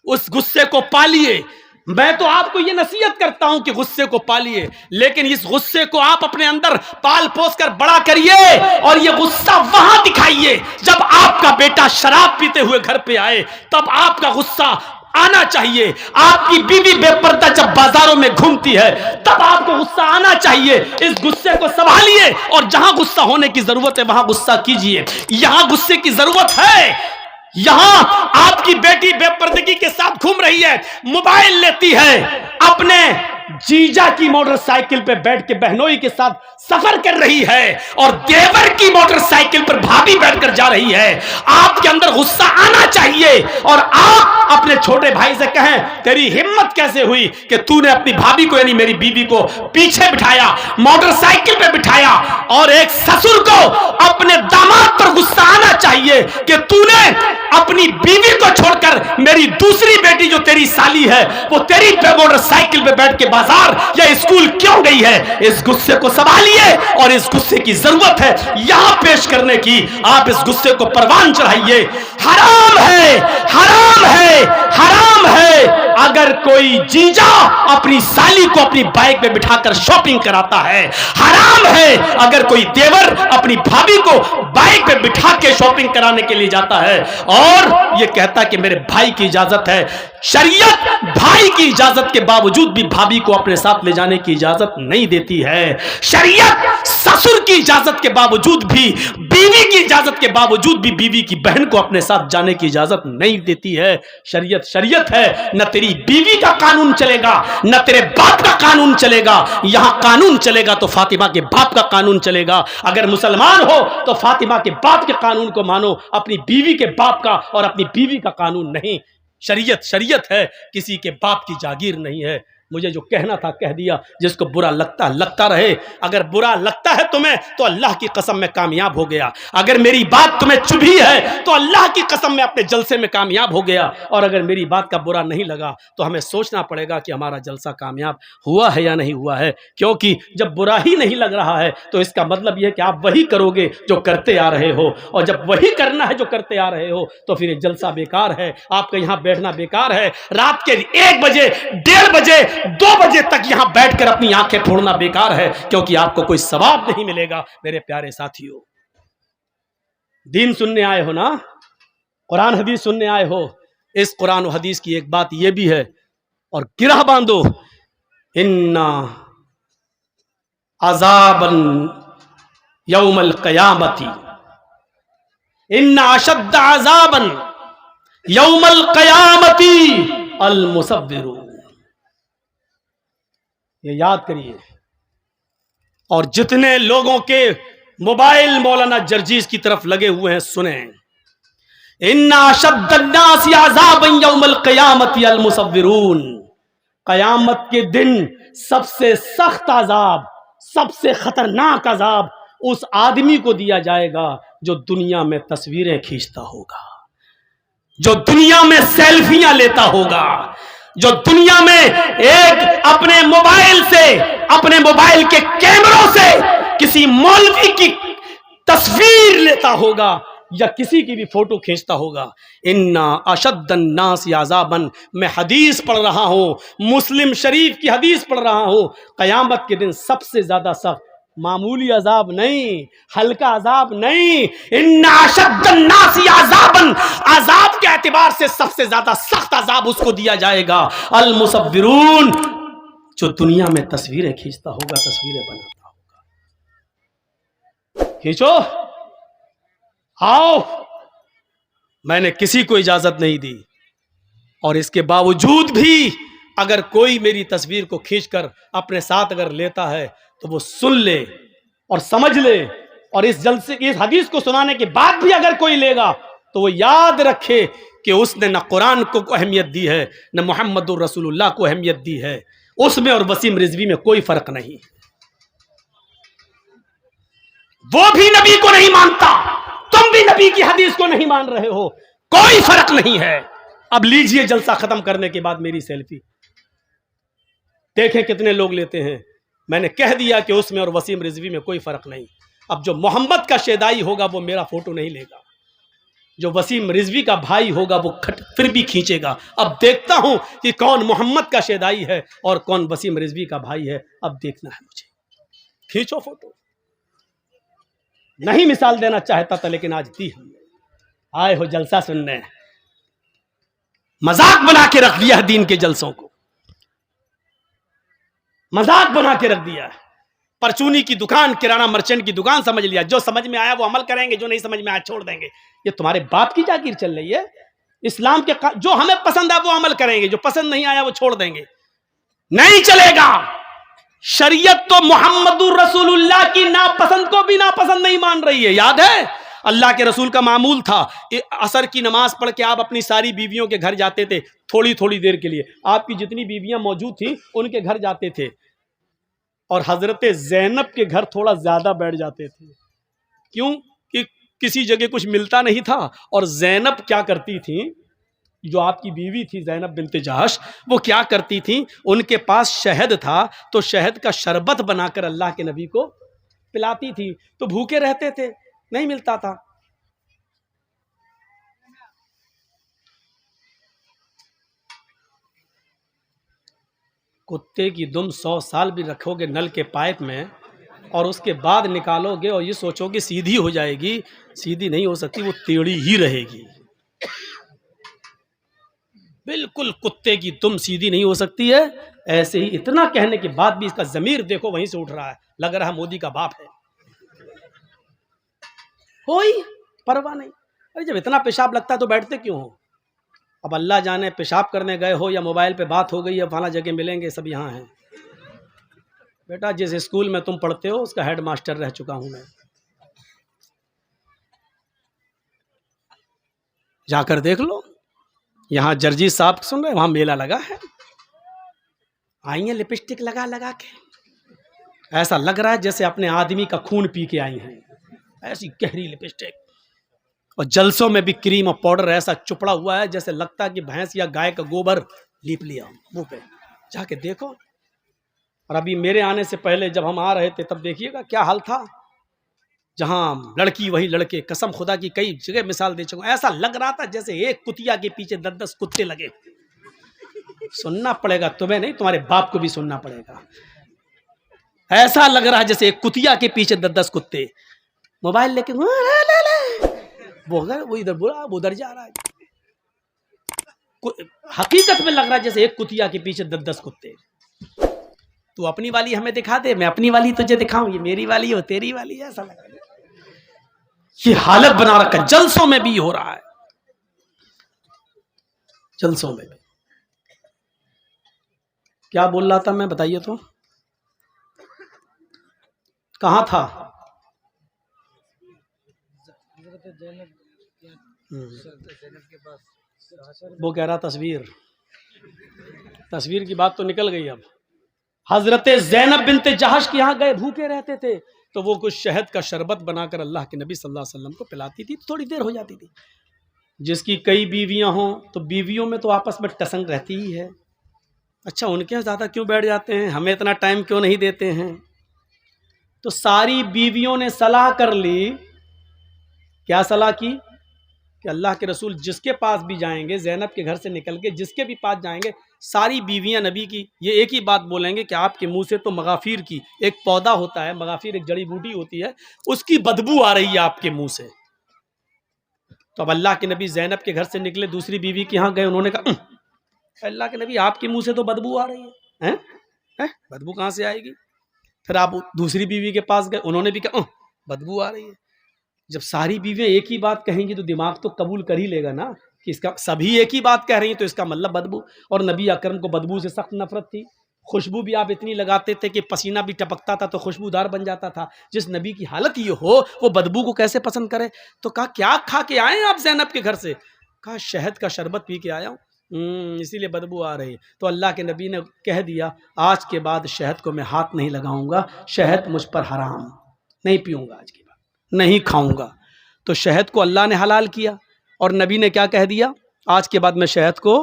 उस गुस्से को पालिए। मैं तो आपको यह नसीहत करता हूं कि गुस्से को पालिए, लेकिन इस गुस्से को आप अपने अंदर पाल पोस कर बड़ा करिए और यह गुस्सा वहां दिखाइए जब आपका बेटा शराब पीते हुए घर पे आए, तब आपका गुस्सा आना चाहिए। आपकी बीवी बेपर्दा जब बाजारों में घूमती है तब आपको गुस्सा आना चाहिए। इस गुस्से को संभालिए और जहां गुस्सा होने की जरूरत है वहां गुस्सा कीजिए। यहां गुस्से की जरूरत है, यहां आपकी बेटी बेपर्दगी के साथ घूम रही है, मोबाइल लेती है, अपने जीजा की मोटरसाइकिल पे बैठ के बहनोई के साथ सफर कर रही है और देवर की मोटरसाइकिल पर भाभी बैठकर जा रही है। आपके अंदर गुस्सा आना चाहिए और आप अपने छोटे भाई से कहें, तेरी हिम्मत कैसे हुई कि तूने अपनी भाभी को यानी मेरी बीवी को पीछे बिठाया, मोटरसाइकिल पे बिठाया। और एक ससुर को अपने दामाद पर गुस्सा आना चाहिए कि तूने अपनी बीवी को छोड़कर मेरी दूसरी बेटी जो तेरी साली है वो तेरी मोटरसाइकिल पे बैठ के बाजार या स्कूल क्यों गई है। इस गुस्से को संभालिए और इस गुस्से की जरूरत है यहां पेश करने की। आप इस गुस्से को परवान चढ़ाइए। हराम है, हराम है, हराम है अगर कोई जीजा अपनी साली को अपनी बाइक पे बिठाकर शॉपिंग कराता है। हराम है अगर कोई देवर अपनी भाभी को बाइक पे बिठा के शॉपिंग कराने के लिए जाता है और ये कहता कि मेरे भाई की इजाजत है। शरीयत भाई की इजाजत के बावजूद भी भाभी को अपने साथ ले जाने की इजाजत नहीं देती है। शरीयत ससुर की इजाजत के बावजूद भी, बीवी की इजाजत के बावजूद भी बीवी की बहन को अपने साथ जाने की इजाजत नहीं देती है। शरीयत शरीयत है, न तेरी बीवी का कानून चलेगा न तेरे बाप का कानून चलेगा। यहां कानून चलेगा तो फातिमा के बाप का कानून चलेगा। अगर मुसलमान हो तो फातिमा के बाप के कानून को मानो, अपनी बीवी के बाप का और अपनी बीवी का कानून नहीं। शरीयत शरीयत है, किसी के बाप की जागीर नहीं है। मुझे जो कहना था कह दिया। जिसको बुरा लगता रहे। अगर बुरा लगता है तुम्हें तो अल्लाह की कसम में कामयाब हो गया। अगर मेरी बात तुम्हें चुभी है तो अल्लाह की कसम में अपने जलसे में कामयाब हो गया। और अगर मेरी बात का बुरा नहीं लगा तो हमें सोचना पड़ेगा कि हमारा जलसा कामयाब हुआ है या नहीं हुआ है। क्योंकि जब बुरा ही नहीं लग रहा है तो इसका मतलब यह है कि आप वही करोगे जो करते आ रहे हो, और जब वही करना है जो करते आ रहे हो तो फिर ये जलसा बेकार है, आपका यहां बैठना बेकार है। रात के 1 बजे, 1:30 बजे, 2 बजे तक यहां बैठकर अपनी आंखें फोड़ना बेकार है, क्योंकि आपको कोई सवाब नहीं मिलेगा। मेरे प्यारे साथियों, दीन सुनने आए हो ना, कुरान हदीस सुनने आए हो। इस कुरान और हदीस की एक बात यह भी है, और गिरह बांधो, इन्ना अज़ाबन यौमल क़यामती, इन्ना अशद्द अज़ाबन यौमल क़यामती अल मुसव्विरून। ये याद करिए। और जितने लोगों के मोबाइल मौलाना जर्जीस की तरफ लगे हुए हैं सुने, इन्ना अशद्दन्नासि अज़ाबन यौमल क़यामति अल मुसव्विरून। क़यामत के दिन सबसे सख्त अजाब, सबसे खतरनाक अजाब उस आदमी को दिया जाएगा जो दुनिया में तस्वीरें खींचता होगा, जो दुनिया में सेल्फियां लेता होगा, जो दुनिया में एक अपने मोबाइल से, अपने मोबाइल के कैमरों से किसी मौलवी की तस्वीर लेता होगा या किसी की भी फोटो खींचता होगा। इन्ना अशद्दन नास अज़ाबन, मैं हदीस पढ़ रहा हूं, मुस्लिम शरीफ की हदीस पढ़ रहा हूं। क़यामत के दिन सबसे ज्यादा सख्त, मामूली अजाब नहीं, हल्का अजाब नहीं, इन्ना अशद्दन नासी अज़ाबन, अजाब के एतबार से सबसे ज्यादा सख्त अजाब उसको दिया जाएगा अल मुसव्विरून, जो दुनिया में तस्वीरें खींचता होगा, तस्वीरें बनाता होगा। खींचो, आओ, मैंने किसी को इजाजत नहीं दी, और इसके बावजूद भी अगर कोई मेरी तस्वीर को खींचकर अपने साथ अगर लेता है तो वो सुन ले और समझ ले, और इस जलसे, इस हदीस को सुनाने के बाद भी अगर कोई लेगा तो वो याद रखे कि उसने न कुरान को अहमियत दी है, न मोहम्मदुर रसूलुल्लाह को अहमियत दी है। उसमें और वसीम रिजवी में कोई फर्क नहीं। वो भी नबी को नहीं मानता, तुम भी नबी की हदीस को नहीं मान रहे हो, कोई फर्क नहीं है। अब लीजिए जलसा खत्म करने के बाद मेरी सेल्फी, देखें कितने लोग लेते हैं। मैंने कह दिया कि उसमें और वसीम रिजवी में कोई फर्क नहीं। अब जो मोहम्मद का शेदाई होगा वो मेरा फोटो नहीं लेगा, जो वसीम रिजवी का भाई होगा वो फिर भी खींचेगा। अब देखता हूं कि कौन मोहम्मद का शेदाई है और कौन वसीम रिजवी का भाई है, अब देखना है मुझे। खींचो फोटो। नहीं मिसाल देना चाहता था लेकिन आज दी हमने। आए हो जलसा सुनने, मजाक बना के रख दिया है दीन के जलसों को, मजाक बना के रख दिया है। परचूनी की दुकान, किराना मर्चेंट की दुकान समझ लिया। जो समझ में आया वो अमल करेंगे, जो नहीं समझ में आया छोड़ देंगे। ये तुम्हारे बाप की जागीर चल रही है। इस्लाम के जो हमें पसंद है वो अमल करेंगे, जो पसंद नहीं आया वो छोड़ देंगे। नहीं चलेगा। शरीयत तो मोहम्मदुर रसूलुल्लाह की नापसंद को भी नापसंद नहीं मान रही है। याद है अल्लाह के रसूल का मामूल था, असर की नमाज पढ़ के आप अपनी सारी बीवियों के घर जाते थे थोड़ी थोड़ी देर के लिए। आपकी जितनी बीवियां मौजूद थी उनके घर जाते थे और हजरत ज़ैनब के घर थोड़ा ज्यादा बैठ जाते थे। क्यों? कि किसी जगह कुछ मिलता नहीं था। और ज़ैनब क्या करती थी, जो आपकी बीवी थी ज़ैनब बिन्ते जहश, वो क्या करती थी, उनके पास शहद था तो शहद का शरबत बनाकर अल्लाह के नबी को पिलाती थी। तो भूखे रहते थे, नहीं मिलता था। कुत्ते की दुम 100 साल भी रखोगे नल के पाइप में और उसके बाद निकालोगे और ये सोचोगे सीधी हो जाएगी, सीधी नहीं हो सकती, वो टेढ़ी ही रहेगी। बिल्कुल कुत्ते की दुम सीधी नहीं हो सकती है। ऐसे ही इतना कहने के बाद भी इसका ज़मीर देखो वहीं से उठ रहा है, लग रहा है मोदी का बाप है। कोई परवाह नहीं। अरे जब इतना पेशाब लगता है तो बैठते क्यों हो? अब अल्लाह जाने पेशाब करने गए हो या मोबाइल पे बात हो गई है, फला जगह मिलेंगे, सब यहाँ हैं। बेटा जिस स्कूल में तुम पढ़ते हो उसका हेड मास्टर रह चुका हूं मैं। जाकर देख लो। यहाँ जर्जी साहब सुन रहे, वहां मेला लगा है। आई हैं लिपस्टिक लगा लगा के, ऐसा लग रहा है जैसे अपने आदमी का खून पी के आई हैं। ऐसी गहरी लिपस्टिक, और जलसों में भी क्रीम और पाउडर ऐसा चुपड़ा हुआ है जैसे लगता है कि भैंस या गाय का गोबर लीप लिया मुंह पे। जाके देखो। और अभी मेरे आने से पहले जब हम आ रहे थे तब देखिएगा क्या हाल था। जहां लड़की वही लड़के, कसम खुदा की कई जगह मिसाल दे चुका। ऐसा लग रहा था जैसे एक कुतिया के पीछे 10-10 कुत्ते लगे। सुनना पड़ेगा तुम्हें नहीं, तुम्हारे बाप को भी सुनना पड़ेगा। ऐसा लग रहा है जैसे एक कुतिया के पीछे 10-10 कुत्ते। मोबाइल लेके वो इधर बोला, वो उधर जा रहा है। हकीकत में लग रहा है जैसे एक कुतिया के पीछे 10-10 कुत्ते। तू अपनी वाली हमें दिखा दे, मैं अपनी वाली तुझे दिखाऊं, ये मेरी वाली हो तेरी वाली है, ऐसा लग रहा है। ये हालत बना रखा है। जलसों में भी हो रहा है, जलसों में भी। क्या बोल रहा था मैं, बताइए तो, कहां था? वो कह रहा तस्वीर की बात तो निकल गई। अब हजरत ज़ैनब बिन्ते जहश के यहाँ गए, भूखे रहते थे तो वो कुछ शहद का शरबत बनाकर अल्लाह के नबी सल्लल्लाहु अलैहि वसल्लम को पिलाती थी। थोड़ी देर हो जाती थी। जिसकी कई बीवियां हों तो बीवियों में तो आपस में टसंग रहती ही है। अच्छा उनके यहाँ ज़्यादा क्यों बैठ जाते हैं, हमें इतना टाइम क्यों नहीं देते हैं? तो सारी बीवियों ने सलाह कर ली। क्या सलाह की? कि अल्लाह के रसूल जिसके पास भी जाएंगे, ज़ैनब के घर से निकल के जिसके भी पास जाएंगे, सारी बीवियां नबी की ये एक ही बात बोलेंगे कि आपके मुंह से तो मगाफिर की एक पौधा होता है, मगाफिर एक जड़ी बूटी होती है, उसकी बदबू आ रही है आपके मुंह से। तो अब अल्लाह के नबी ज़ैनब के घर से निकले, दूसरी बीवी के यहाँ गए। उन्होंने कहा अल्लाह के नबी आपके मुंह से तो बदबू आ रही है, हैं? बदबू कहाँ से आएगी? फिर आप दूसरी बीवी के पास गए, उन्होंने भी कहा बदबू आ रही है। जब सारी बीवियां एक ही बात कहेंगी तो दिमाग तो कबूल कर ही लेगा ना कि इसका सभी एक ही बात कह रही हैं तो इसका मतलब बदबू। और नबी अकरम को बदबू से सख्त नफरत थी। खुशबू भी आप इतनी लगाते थे कि पसीना भी टपकता था तो खुशबूदार बन जाता था। जिस नबी की हालत ये हो वो बदबू को कैसे पसंद करे? तो कहा क्या खा के आए आप ज़ैनब के घर से? कहा शहद का शरबत पी के आया हूँ, इसीलिए बदबू आ रही। तो अल्लाह के नबी ने कह दिया आज के बाद शहद को मैं हाथ नहीं लगाऊंगा, शहद मुझ पर हराम, नहीं पीऊंगा आज के बाद, नहीं खाऊंगा। तो शहद को अल्लाह ने हलाल किया और नबी ने क्या कह दिया? आज के बाद मैं शहद को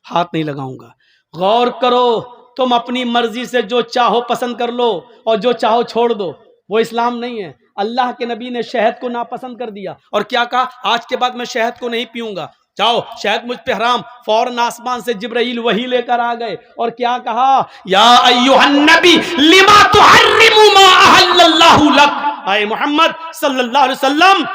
हाथ नहीं लगाऊंगा। गौर करो, तुम अपनी मर्जी से जो चाहो पसंद कर लो और जो चाहो छोड़ दो, वो इस्लाम नहीं है। अल्लाह के नबी ने शहद को नापसंद कर दिया और क्या कहा, आज के बाद मैं शहद को नहीं पीऊंगा, जाओ शहद मुझ पे हराम। फौरन आसमान से जिब्राइल वही लेकर आ गए और क्या कहा, या अय्युहन नबी लिमा तुहर्रिमु मा अहल्लल्लाहु लक। आए मोहम्मद सल्लल्लाहु अलैहि वसल्लम,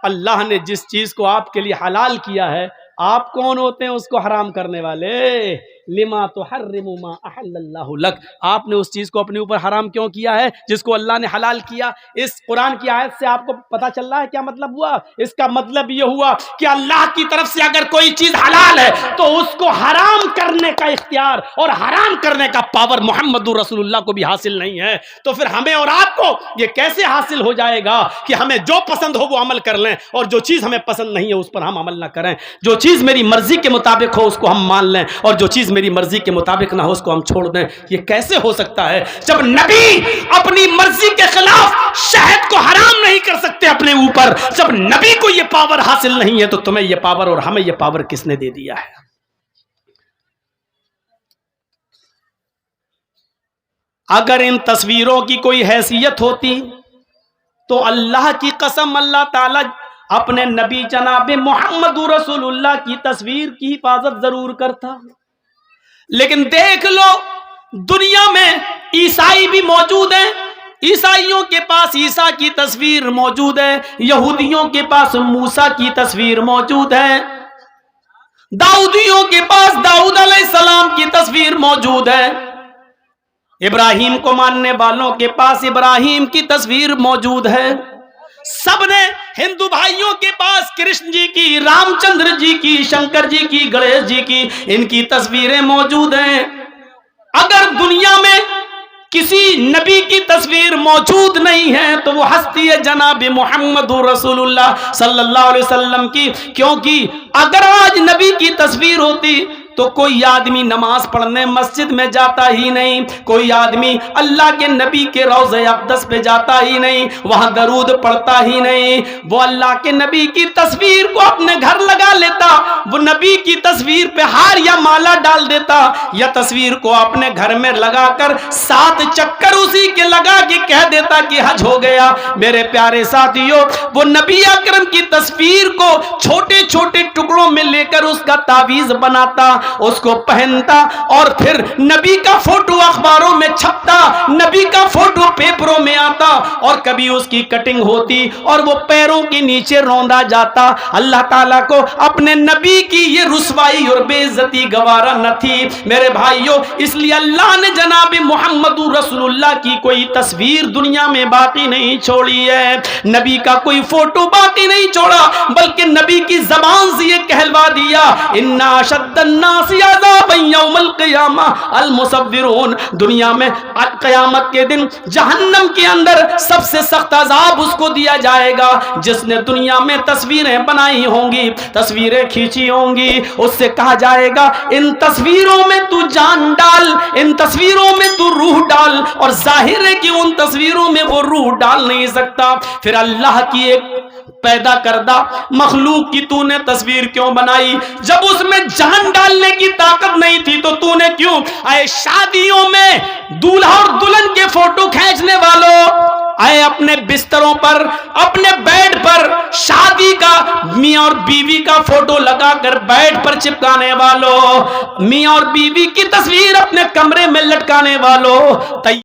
अल्लाह ने जिस चीज को आपके लिए हलाल किया है, आप कौन होते हैं उसको हराम करने वाले? लिमा तुहर्रिमु मा अहल्लल्लाहु लक, आपने उस चीज को अपने ऊपर हराम क्यों किया है जिसको अल्लाह ने हलाल किया? इस कुरान की आयत से आपको पता चल रहा है क्या मतलब हुआ? इसका मतलब यह हुआ कि अल्लाह की तरफ से अगर कोई चीज हलाल है तो उसको हराम करने का इख्तियार और हराम करने का पावर मोहम्मदुर रसूलुल्लाह को भी हासिल नहीं है। तो फिर हमें और आपको ये कैसे हासिल हो जाएगा कि हमें जो पसंद हो वो अमल कर लें और जो चीज हमें पसंद नहीं है उस पर हम अमल ना करें? जो चीज मेरी मर्जी के मुताबिक हो उसको हम मान लें और जो चीज मेरी मर्जी के मुताबिक ना हो उसको हम छोड़ दें। ये कैसे हो सकता है जब नबी अपनी मर्जी के खिलाफ शहद को हराम नहीं कर सकते अपने ऊपर? जब नबी को ये पावर हासिल नहीं है तो तुम्हें ये पावर और हमें ये पावर किसने दे दिया है? अगर इन तस्वीरों की कोई हैसियत होती तो अल्लाह की कसम अल्लाह ताला अपने नबी जनाब मोहम्मदुर रसूलुल्लाह की तस्वीर की हिफाजत जरूर करता। लेकिन देख लो, दुनिया में ईसाई भी मौजूद हैं, ईसाइयों के पास ईसा की तस्वीर मौजूद है, यहूदियों के पास मूसा की तस्वीर मौजूद है, दाऊदियों के पास दाऊद अलैहिस्सलाम की तस्वीर मौजूद है, इब्राहिम को मानने वालों के पास इब्राहिम की तस्वीर मौजूद है। सबने हिंदू भाइयों के पास कृष्ण जी की, रामचंद्र जी की, शंकर जी की, गणेश जी की, इनकी तस्वीरें मौजूद हैं। अगर दुनिया में किसी नबी की तस्वीर मौजूद नहीं है तो वो हस्ती है जनाब मुहम्मदुर रसूलुल्लाह सल्लल्लाहु अलैहि वसल्लम की। क्योंकि अगर आज नबी की तस्वीर होती तो कोई आदमी नमाज पढ़ने मस्जिद में जाता ही नहीं, कोई आदमी अल्लाह के नबी के रोज़े अक़दस पे जाता ही नहीं, वहां दरूद पढ़ता ही नहीं। वो अल्लाह के नबी की तस्वीर को अपने घर लगा लेता, वो नबी की तस्वीर पे हार या माला डाल देता, या तस्वीर को अपने घर में लगाकर 7 चक्कर उसी के लगा के कह देता कि हज हो गया। मेरे प्यारे साथियों, वो नबी अकरम की तस्वीर को छोटे छोटे टुकड़ों में लेकर उसका तावीज बनाता, उसको पहनता और फिर नबी का फोटो अखबारों में छपता, नबी का फोटो पेपरों में आता और कभी उसकी कटिंग होती और वो पैरों के नीचे रौंदा जाता। अल्लाह ताला को अपने नबी की ये रुसवाई और बेइज्जती गवारा न थी मेरे भाइयों, इसलिए अल्लाह ने जनाब मुहम्मदुर रसूलुल्लाह की कोई तस्वीर दुनिया में बाकी नहीं छोड़ी है, नबी का कोई फोटो बाकी नहीं छोड़ा, बल्कि नबी की जबान से ये कहलवा दिया, इन्ना अशद्दन्नास यौमल क़ियामा अल मुसव्विरून। दुनिया में क़यामत के दिन जहन्नम के अंदर सबसे सख्त अज़ाब उसको दिया जाएगा जिसने दुनिया में तस्वीरें बनाई होंगी, तस्वीरें खींची होंगी। उससे कहा जाएगा इन तस्वीरों में तू जान डाल, इन तस्वीरों में तू रूह डाल, और जाहिर है कि उन तस्वीरों में वो रूह डाल नहीं सकता। फिर अल्लाह की एक पैदा करदा मखलूक की तूने तस्वीर क्यों बनाई? जब उसमें जान डालने की ताकत नहीं थी तो तूने क्यों? आए शादियों में दूल्हा और दुल्हन के फोटो खींचने वालों, आए अपने बिस्तरों पर, अपने बेड पर शादी का मियां और बीवी का फोटो लगाकर बेड पर चिपकाने वालों, मियां और बीवी की तस्वीर अपने कमरे में लटकाने वालों,